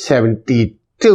72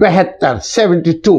72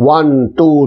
1, 2,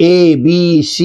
A, B, C।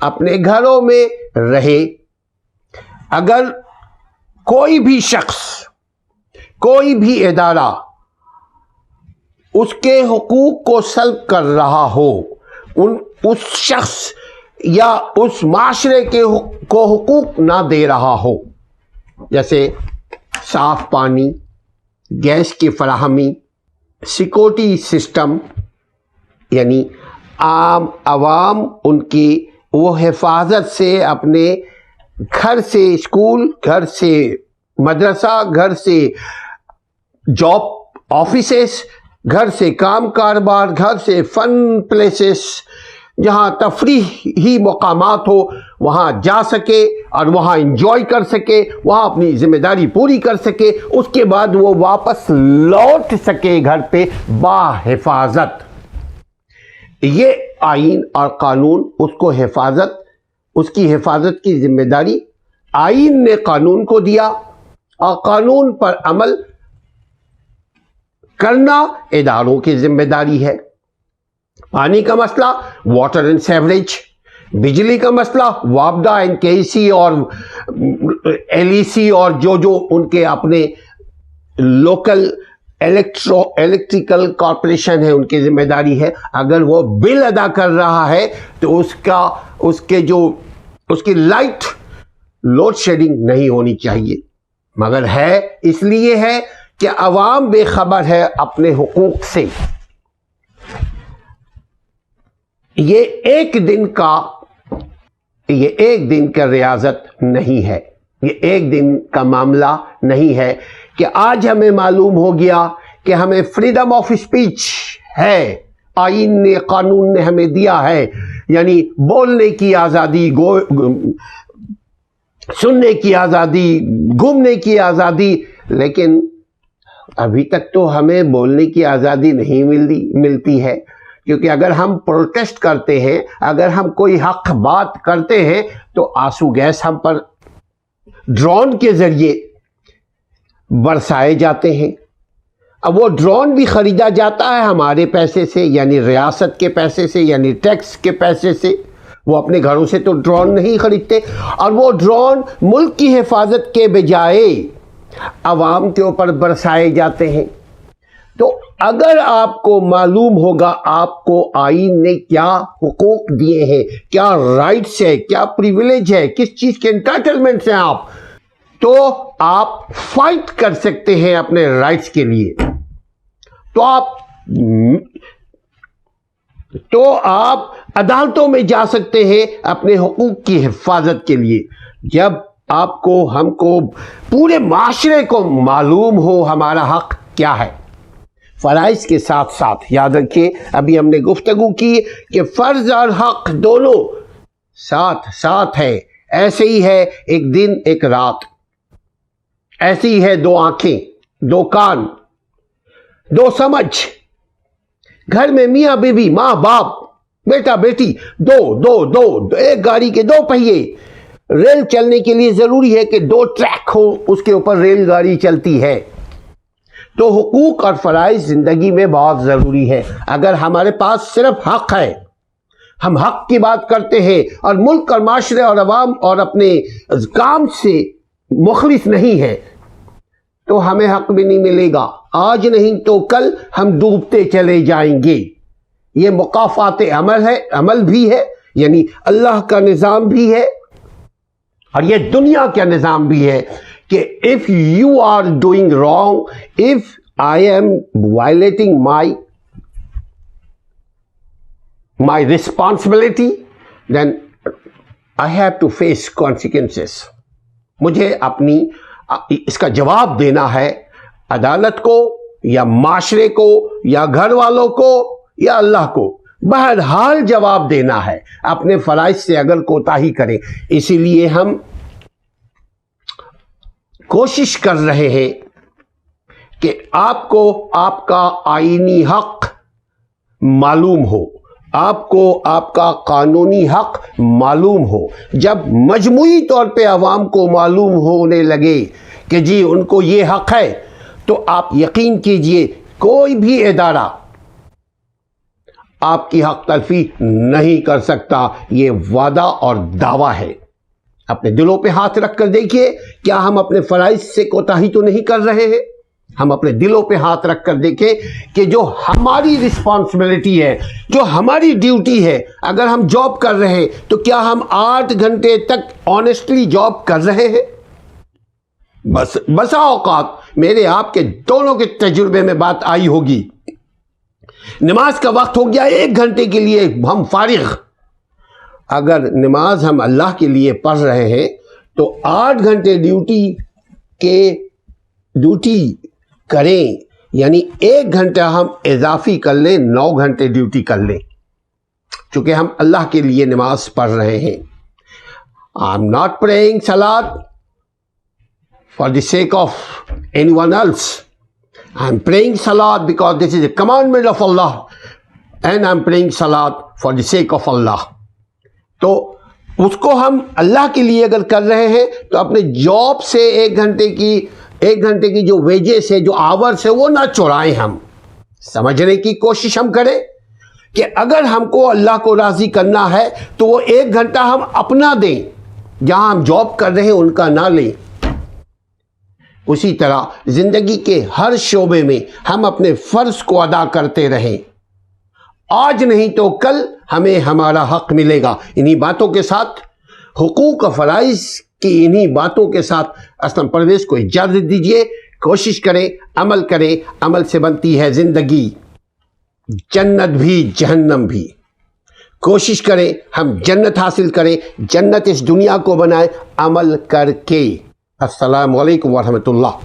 اپنے گھروں میں رہے. اگر کوئی بھی شخص، کوئی بھی ادارہ اس کے حقوق کو سلب کر رہا ہو، اس شخص یا اس معاشرے کو حقوق نہ دے رہا ہو، جیسے صاف پانی، گیس کی فراہمی، سیکورٹی سسٹم، یعنی عام عوام ان کی وہ حفاظت سے اپنے گھر سے اسکول، گھر سے مدرسہ، گھر سے جاب آفیسز، گھر سے کام کاروبار، گھر سے فن پلیسز، جہاں تفریحی مقامات ہو وہاں جا سکے اور وہاں انجوائے کر سکے، وہاں اپنی ذمہ داری پوری کر سکے، اس کے بعد وہ واپس لوٹ سکے گھر پہ باحفاظت. یہ آئین اور قانون اس کی حفاظت کی ذمہ داری آئین نے قانون کو دیا، اور قانون پر عمل کرنا اداروں کی ذمہ داری ہے. پانی کا مسئلہ واٹر اینڈ سیوریج، بجلی کا مسئلہ وابڈا اینڈ کے ای سی اور ایل ای سی اور جو ان کے اپنے لوکل الیکٹریکل کارپوریشن ہے ان کی ذمہ داری ہے. اگر وہ بل ادا کر رہا ہے تو اس کی لائٹ لوڈ شیڈنگ نہیں ہونی چاہیے، مگر ہے اس لیے ہے کہ عوام بے خبر ہے اپنے حقوق سے. یہ ایک دن کا ریاضت نہیں ہے، یہ ایک دن کا معاملہ نہیں ہے کہ آج ہمیں معلوم ہو گیا کہ ہمیں فریڈم آف اسپیچ ہے، آئین نے قانون نے ہمیں دیا ہے، یعنی بولنے کی آزادی، سننے کی آزادی، گھومنے کی آزادی. لیکن ابھی تک تو ہمیں بولنے کی آزادی نہیں ملتی ہے، کیونکہ اگر ہم پروٹیسٹ کرتے ہیں، اگر ہم کوئی حق بات کرتے ہیں تو آنسو گیس ہم پر ڈرون کے ذریعے برسائے جاتے ہیں. اب وہ ڈرون بھی خریدا جاتا ہے ہمارے پیسے سے، یعنی ریاست کے پیسے سے، یعنی ٹیکس کے پیسے سے. وہ اپنے گھروں سے تو ڈرون نہیں خریدتے، اور وہ ڈرون ملک کی حفاظت کے بجائے عوام کے اوپر برسائے جاتے ہیں. تو اگر آپ کو معلوم ہوگا آپ کو آئین نے کیا حقوق دیے ہیں، کیا رائٹس ہے، کیا پریویلیج ہے، کس چیز کے انٹائٹلمنٹس ہیں آپ، تو آپ فائٹ کر سکتے ہیں اپنے رائٹس کے لیے. تو آپ عدالتوں میں جا سکتے ہیں اپنے حقوق کی حفاظت کے لیے. جب آپ کو، ہم کو، پورے معاشرے کو معلوم ہو ہمارا حق کیا ہے. فرائض کے ساتھ ساتھ یاد رکھیے، ابھی ہم نے گفتگو کی کہ فرض اور حق دونوں ساتھ ساتھ ہے. ایسے ہی ہے ایک دن ایک رات، ایسی ہی ہے دو آنکھیں، دو کان، دو سمجھ. گھر میں میاں بیوی، ماں باپ، بیٹا بیٹی، دو ایک گاڑی کے دو پہیے. ریل چلنے کے لیے ضروری ہے کہ دو ٹریک ہو، اس کے اوپر ریل گاڑی چلتی ہے. تو حقوق اور فرائض زندگی میں بہت ضروری ہے. اگر ہمارے پاس صرف حق ہے، ہم حق کی بات کرتے ہیں اور ملک اور معاشرے اور عوام اور اپنے کام سے مخلص نہیں ہے، تو ہمیں حق بھی نہیں ملے گا. آج نہیں تو کل ہم ڈوبتے چلے جائیں گے. یہ مقافات عمل بھی ہے، یعنی اللہ کا نظام بھی ہے، اور یہ دنیا کا نظام بھی ہے کہ if you are doing wrong, if I am violating my responsibility, then I have to face consequences. مجھے اس کا جواب دینا ہے عدالت کو یا معاشرے کو یا گھر والوں کو یا اللہ کو. بہرحال جواب دینا ہے اپنے فرائض سے اگر کوتاہی کریں. اسی لیے ہم کوشش کر رہے ہیں کہ آپ کو آپ کا آئینی حق معلوم ہو، آپ کو آپ کا قانونی حق معلوم ہو. جب مجموعی طور پہ عوام کو معلوم ہونے لگے کہ جی ان کو یہ حق ہے، تو آپ یقین کیجئے کوئی بھی ادارہ آپ کی حق تلفی نہیں کر سکتا. یہ وعدہ اور دعویٰ ہے. اپنے دلوں پہ ہاتھ رکھ کر دیکھیے, کیا ہم اپنے فرائض سے کوتاہی تو نہیں کر رہے ہیں؟ ہم اپنے دلوں پہ ہاتھ رکھ کر دیکھیں کہ جو ہماری رسپانسبلٹی ہے, جو ہماری ڈیوٹی ہے, اگر ہم جاب کر رہے ہیں تو کیا ہم 8 گھنٹے تک آنیسٹلی جاب کر رہے ہیں؟ بسا اوقات میرے آپ کے دونوں کے تجربے میں بات آئی ہوگی, نماز کا وقت ہو گیا 1 گھنٹے کے لیے ہم فارغ. اگر نماز ہم اللہ کے لیے پڑھ رہے ہیں تو 8 گھنٹے ڈیوٹی کریں, یعنی 1 گھنٹہ ہم اضافی کر لیں, 9 گھنٹے ڈیوٹی کر لیں, چونکہ ہم اللہ کے لیے نماز پڑھ رہے ہیں. I'm not praying salat for the sake of anyone else. I'm praying salat because this is a commandment of Allah, and I'm praying salat for the sake of Allah. تو اس کو ہم اللہ کے لیے اگر کر رہے ہیں تو اپنے جاب سے 1 گھنٹے کی جو ویجز ہے, جو آورز ہے, وہ نہ چورائیں. ہم سمجھنے کی کوشش ہم کریں کہ اگر ہم کو اللہ کو راضی کرنا ہے تو وہ 1 گھنٹہ ہم اپنا دیں, جہاں ہم جاب کر رہے ہیں ان کا نہ لیں. اسی طرح زندگی کے ہر شعبے میں ہم اپنے فرض کو ادا کرتے رہیں. آج نہیں تو کل ہمیں ہمارا حق ملے گا. انہی باتوں کے ساتھ, حقوق و فرائض کی انہی باتوں کے ساتھ اسلم پرویز کو اجازت دیجیے. کوشش کریں, عمل کریں. عمل سے بنتی ہے زندگی, جنت بھی جہنم بھی. کوشش کریں ہم جنت حاصل کریں, جنت اس دنیا کو بنائیں عمل کر کے. السلام علیکم ورحمۃ اللہ.